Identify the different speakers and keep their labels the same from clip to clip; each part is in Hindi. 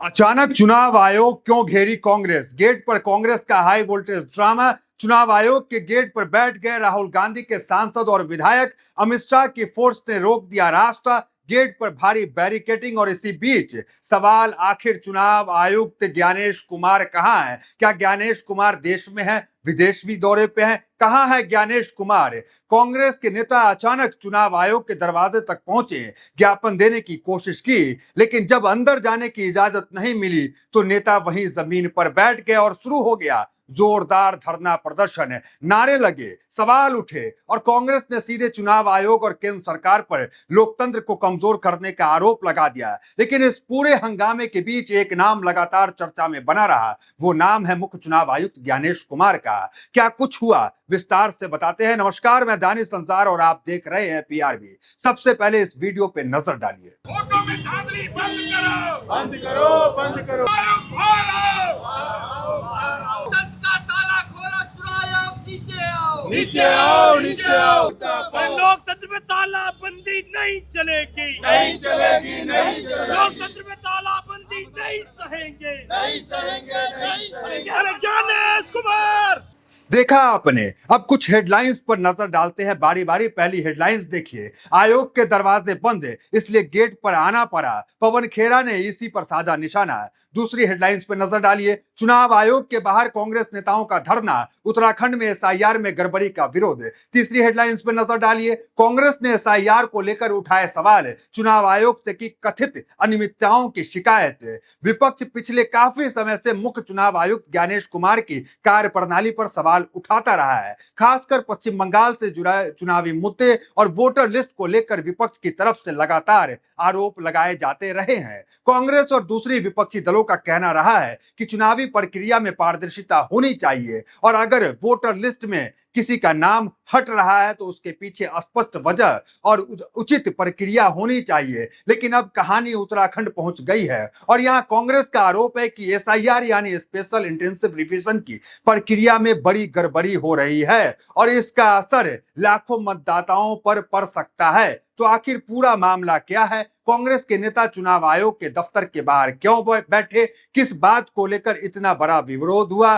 Speaker 1: अचानक चुनाव आयोग क्यों घेरी कांग्रेस? गेट पर कांग्रेस का हाई वोल्टेज ड्रामा। चुनाव आयोग के गेट पर बैठ गए राहुल गांधी के सांसद और विधायक। अमित शाह की फोर्स ने रोक दिया रास्ता। गेट पर भारी बैरिकेडिंग और इसी बीच सवाल, आखिर चुनाव आयुक्त ज्ञानेश कुमार कहां है? क्या ज्ञानेश कुमार देश में है, विदेश भी दौरे पे हैं? कहां है ज्ञानेश कुमार? कांग्रेस के नेता अचानक चुनाव आयोग के दरवाजे तक पहुंचे, ज्ञापन देने की कोशिश की, लेकिन जब अंदर जाने की इजाजत नहीं मिली तो नेता वहीं जमीन पर बैठ गए और शुरू हो गया जोरदार धरना प्रदर्शन। नारे लगे, सवाल उठे और कांग्रेस ने सीधे चुनाव आयोग और केंद्र सरकार पर लोकतंत्र को कमजोर करने का आरोप लगा दिया। लेकिन इस पूरे हंगामे के बीच एक नाम लगातार चर्चा में बना रहा। वो नाम है मुख्य चुनाव आयुक्त ज्ञानेश कुमार का। क्या कुछ हुआ, विस्तार से बताते हैं। नमस्कार, मैं दानिश संसार और आप देख रहे हैं पीआरबी। सबसे पहले इस वीडियो पे नजर डालिए।
Speaker 2: वोटों में धांधली बंद करो,
Speaker 3: बंद करो, बंद करो।
Speaker 2: का ताला खोलो, चुनाव नीचे आओ,
Speaker 3: नीचे आओ, नीचे आओ।
Speaker 2: लोकतंत्र में तालाबंदी नहीं चलेगी,
Speaker 3: नहीं चलेगी, नहीं चलेगी।
Speaker 2: लोकतंत्र में तालाबंदी नहीं सहेंगे,
Speaker 3: नहीं सहेंगे, नहीं सहेंगे।
Speaker 2: अरे ज्ञानेश कुमार।
Speaker 1: देखा आपने। अब कुछ हेडलाइंस पर नजर डालते हैं बारी बारी। पहली हेडलाइंस देखिए, आयोग के दरवाजे बंद इसलिए गेट पर आना पड़ा, पवन खेरा ने ईसी पर साधा निशाना। दूसरी हेडलाइंस पर नजर डालिए, चुनाव आयोग के बाहर कांग्रेस नेताओं का धरना, उत्तराखंड में एसआईआर में गड़बड़ी का विरोध। तीसरी हेडलाइंस पर नजर डालिए, कांग्रेस ने एसआईआर को लेकर उठाए सवाल, चुनाव आयोग से की कथित अनियमितताओं की शिकायत। विपक्ष पिछले काफी समय से मुख्य चुनाव आयुक्त ज्ञानेश कुमार की कार्यप्रणाली पर सवाल उठाता रहा है। खासकर पश्चिम बंगाल से जुड़े चुनावी मुद्दे और वोटर लिस्ट को लेकर विपक्ष की तरफ से लगातार आरोप लगाए जाते रहे हैं। कांग्रेस और दूसरी विपक्षी दलों का कहना रहा है कि चुनावी प्रक्रिया में पारदर्शिता होनी चाहिए और अगर वोटर लिस्ट में किसी का नाम हट रहा है तो उसके पीछे स्पष्ट वजह और उचित प्रक्रिया होनी चाहिए। लेकिन अब कहानी उत्तराखंड पहुंच गई है और यहां कांग्रेस का आरोप है कि एसआईआर यानी स्पेशल इंटेंसिव रिवीजन की प्रक्रिया में बड़ी गड़बड़ी हो रही है और इसका असर लाखों मतदाताओं पर पड़ सकता है। तो आखिर पूरा मामला क्या है? कांग्रेस के नेता चुनाव आयोग के दफ्तर के बाहर क्यों बैठे? किस बात को लेकर इतना बड़ा विरोध हुआ?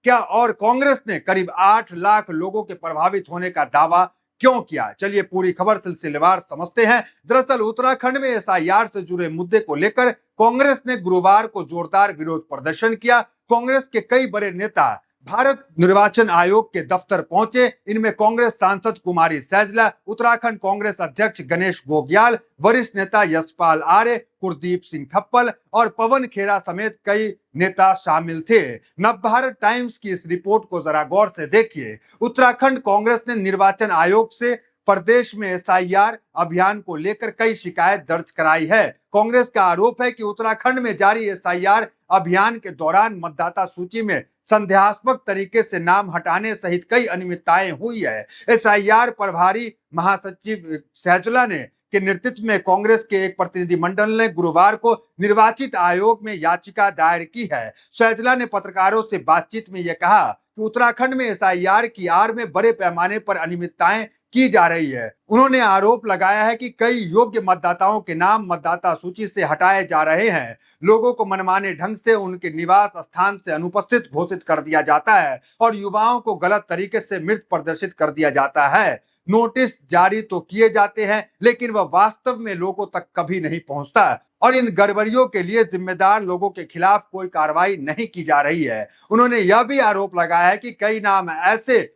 Speaker 1: क्या और कांग्रेस ने करीब 8 लाख लोगों के प्रभावित होने का दावा क्यों किया? चलिए पूरी खबर सिलसिलेवार समझते हैं। दरअसल उत्तराखंड में एसआईआर से जुड़े मुद्दे को लेकर कांग्रेस ने गुरुवार को जोरदार विरोध प्रदर्शन किया। कांग्रेस के कई बड़े नेता भारत निर्वाचन आयोग के दफ्तर पहुंचे। इनमें कांग्रेस सांसद कुमारी सैजला, उत्तराखंड कांग्रेस अध्यक्ष गणेश गोग्याल, वरिष्ठ नेता यशपाल आर्य, कुलदीप सिंह थप्पल और पवन खेरा समेत कई नेता शामिल थे। नवभारत टाइम्स की इस रिपोर्ट को जरा गौर से देखिए। उत्तराखंड कांग्रेस ने निर्वाचन आयोग से प्रदेश में एसआईआर अभियान को लेकर कई शिकायत दर्ज कराई है। कांग्रेस का आरोप है कि उत्तराखंड में जारी एसआईआर अभियान के दौरान मतदाता सूची में संदेहास्पद तरीके से नाम हटाने सहित कई अनियमितताएं हुई है। एसआईआर प्रभारी महासचिव सैजला ने के नेतृत्व में कांग्रेस के एक प्रतिनिधिमंडल ने गुरुवार को निर्वाचित आयोग में याचिका दायर की है। सैजला ने पत्रकारों से बातचीत में यह कहा कि उत्तराखंड में एसआईआर की आड़ में बड़े पैमाने पर अनियमितताएं की जा रही है। उन्होंने आरोप लगाया है कि कई योग्य मतदाताओं के नाम मतदाता सूची से हटाए जा रहे हैं। लोगों को मनमाने ढंग से उनके निवास स्थान से अनुपस्थित घोषित कर दिया जाता है और युवाओं को गलत तरीके से मृत प्रदर्शित कर दिया जाता है। नोटिस जारी तो किए जाते हैं लेकिन वह वास्तव में लोगों तक कभी नहीं पहुंचता और इन गड़बड़ियों के लिए जिम्मेदार लोगों के खिलाफ कोई कार्रवाई नहीं की जा रही है। उन्होंने यह भी आरोप लगाया है कि कई नाम ऐसे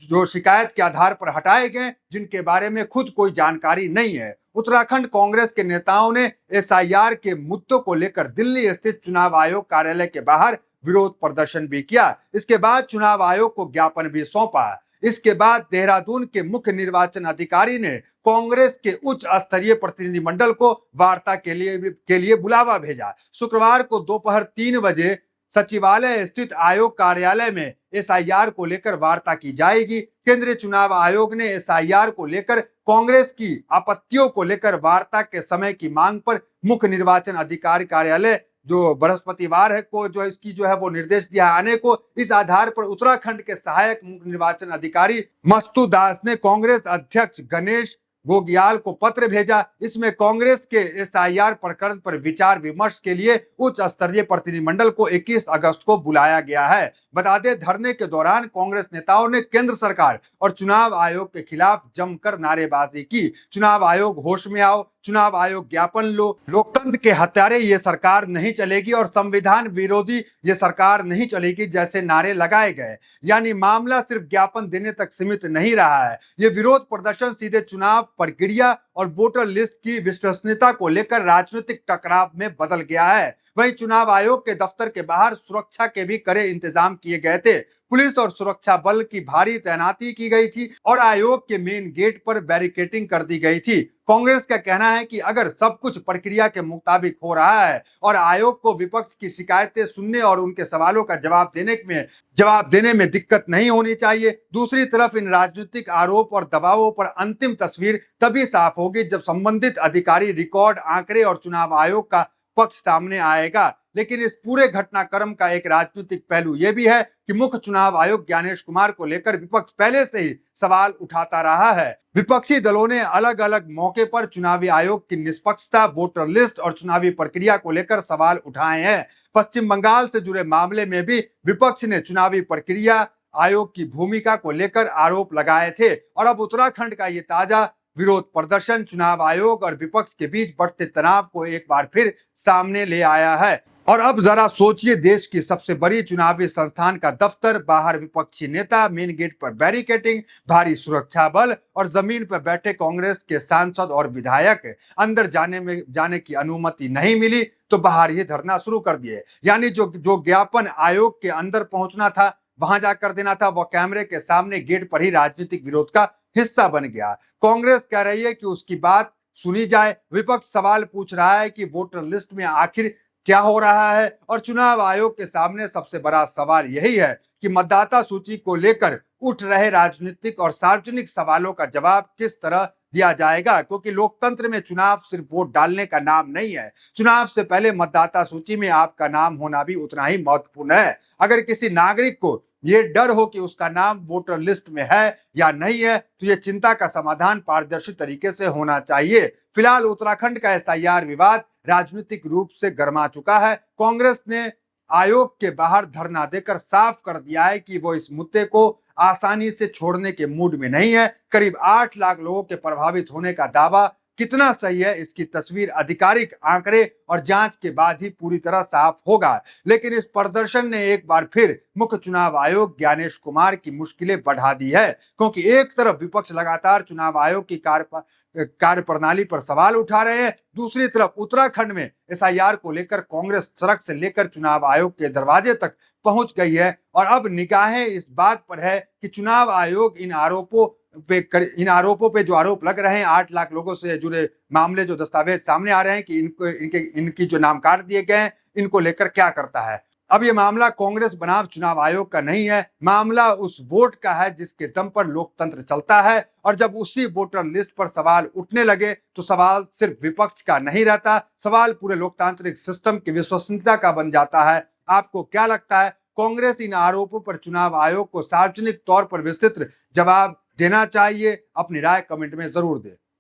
Speaker 1: जो शिकायत के आधार पर हटाए गए जिनके बारे में खुद कोई जानकारी नहीं है। उत्तराखंड कांग्रेस के नेताओं ने एसआईआर के मुद्दों को लेकर दिल्ली स्थित चुनाव आयोग कार्यालय के बाहर विरोध प्रदर्शन भी किया। इसके बाद चुनाव आयोग को ज्ञापन भी सौंपा। इसके बाद देहरादून के मुख्य निर्वाचन अधिकारी ने कांग्रेस के उच्च स्तरीय प्रतिनिधिमंडल को वार्ता के लिए बुलावा भेजा। शुक्रवार को दोपहर 3 बजे सचिवालय स्थित आयोग कार्यालय में एसआईआर को लेकर वार्ता की जाएगी। केंद्रीय चुनाव आयोग ने एसआईआर को लेकर कांग्रेस की आपत्तियों को लेकर वार्ता के समय की मांग पर मुख्य निर्वाचन अधिकारी कार्यालय जो बृहस्पतिवार है को जो इसकी जो है वो निर्देश दिया आने को। इस आधार पर उत्तराखंड के सहायक मुख्य निर्वाचन अधिकारी मस्तू दास ने कांग्रेस अध्यक्ष गणेश गोगियाल को पत्र भेजा। इसमें कांग्रेस के एसआईआर प्रकरण पर विचार विमर्श के लिए उच्च स्तरीय प्रतिनिधिमंडल को 21 अगस्त को बुलाया गया है। बता दें, धरने के दौरान कांग्रेस नेताओं ने केंद्र सरकार और चुनाव आयोग के खिलाफ जमकर नारेबाजी की। चुनाव आयोग होश में आओ, चुनाव आयोग ज्ञापन लो, लोकतंत्र के हत्यारे ये सरकार नहीं चलेगी और संविधान विरोधी ये सरकार नहीं चलेगी जैसे नारे लगाए गए। यानी मामला सिर्फ ज्ञापन देने तक सीमित नहीं रहा है। ये विरोध प्रदर्शन सीधे चुनाव प्रक्रिया और वोटर लिस्ट की विश्वसनीयता को लेकर राजनीतिक टकराव में बदल गया है। वहीं चुनाव आयोग के दफ्तर के बाहर सुरक्षा के भी कड़े इंतजाम किए गए थे। पुलिस और सुरक्षा बल की भारी तैनाती की गई थी और आयोग के मेन गेट पर बैरिकेडिंग कर दी गई थी। कांग्रेस का कहना है कि अगर सब कुछ प्रक्रिया के मुताबिक हो रहा है और आयोग को विपक्ष की शिकायतें सुनने और उनके सवालों का जवाब देने में दिक्कत नहीं होनी चाहिए। दूसरी तरफ इन राजनीतिक आरोप और दबावों पर अंतिम तस्वीर तभी साफ होगी जब संबंधित अधिकारी रिकॉर्ड, आंकड़े और चुनाव आयोग का पक्ष सामने आएगा। लेकिन इस पूरे घटनाक्रम का एक राजनीतिक पहलू यह भी है कि मुख्य चुनाव आयुक्त ज्ञानेश कुमार को लेकर विपक्ष पहले से ही सवाल उठाता रहा है। विपक्षी दलों ने अलग अलग मौके पर चुनावी आयोग की निष्पक्षता, वोटर लिस्ट और चुनावी प्रक्रिया को लेकर सवाल उठाए हैं। पश्चिम बंगाल से जुड़े मामले में भी विपक्ष ने चुनावी प्रक्रिया, आयोग की भूमिका को लेकर आरोप लगाए थे और अब उत्तराखंड का ये ताजा विरोध प्रदर्शन चुनाव आयोग और विपक्ष के बीच बढ़ते तनाव को एक बार फिर सामने ले आया है। और अब जरा सोचिए, देश की सबसे बड़ी चुनावी संस्थान का दफ्तर, बाहर विपक्षी नेता, मेन गेट पर बैरिकेडिंग, भारी सुरक्षा बल और जमीन पर बैठे कांग्रेस के सांसद और विधायक। अंदर जाने की अनुमति नहीं मिली तो बाहर ही धरना शुरू कर दिए। यानी जो ज्ञापन आयोग के अंदर पहुंचना था, वहां जाकर देना था, वह कैमरे के सामने गेट पर ही राजनीतिक विरोध का हिस्सा बन गया। कांग्रेस कह रही है कि उसकी बात सुनी जाए, विपक्ष सवाल पूछ रहा है कि वोटर लिस्ट में आखिर क्या हो रहा है और चुनाव आयोग के सामने सबसे बड़ा सवाल यही है कि मतदाता सूची को लेकर उठ रहे राजनीतिक और सार्वजनिक सवालों का जवाब किस तरह दिया जाएगा। क्योंकि लोकतंत्र में चुनाव सिर्फ वोट डालने का नाम नहीं है। चुनाव से पहले मतदाता सूची में आपका नाम होना भी उतना ही महत्वपूर्ण है। अगर किसी नागरिक को ये डर हो कि उसका नाम वोटर लिस्ट में है या नहीं है तो ये चिंता का समाधान पारदर्शी तरीके से होना चाहिए। फिलहाल उत्तराखंड का एसआईआर विवाद राजनीतिक रूप से गर्मा चुका है। कांग्रेस ने आयोग के बाहर धरना देकर साफ कर दिया है कि वो इस मुद्दे को आसानी से छोड़ने के मूड में नहीं है। करीब 8 लाख लोगों के प्रभावित होने का दावा कितना सही है, इसकी तस्वीर आधिकारिक आंकड़े और जांच के बाद ही पूरी तरह साफ होगा। लेकिन इस प्रदर्शन ने एक बार फिर मुख्य चुनाव आयोग ज्ञानेश कुमार की मुश्किलें बढ़ा दी है। क्योंकि एक तरफ विपक्ष लगातार चुनाव आयोग की कार्य प्रणाली पर सवाल उठा रहे हैं, दूसरी तरफ उत्तराखंड में एसआईआर को लेकर कांग्रेस सड़क से लेकर चुनाव आयोग के दरवाजे तक पहुंच गई है। और अब निगाहें इस बात पर है कि चुनाव आयोग इन आरोपों पे जो आरोप लग रहे हैं, 8 लाख लोगों से जुड़े मामले, जो दस्तावेज सामने आ रहे हैं कि इनकी जो नाम काट दिए गए हैं, इनको लेकर क्या करता है। अब ये मामला कांग्रेस बनाम चुनाव आयोग का नहीं है, मामला उस वोट का है जिसके दम पर लोकतंत्र चलता है। और जब उसी वोटर लिस्ट पर सवाल उठने लगे तो सवाल सिर्फ विपक्ष का नहीं रहता, सवाल पूरे लोकतांत्रिक सिस्टम की विश्वसनीयता का बन जाता है। आपको क्या लगता है, कांग्रेस इन आरोपों पर चुनाव आयोग को सार्वजनिक तौर पर विस्तृत जवाब देना चाहिए? अपनी राय कमेंट में जरूर दें।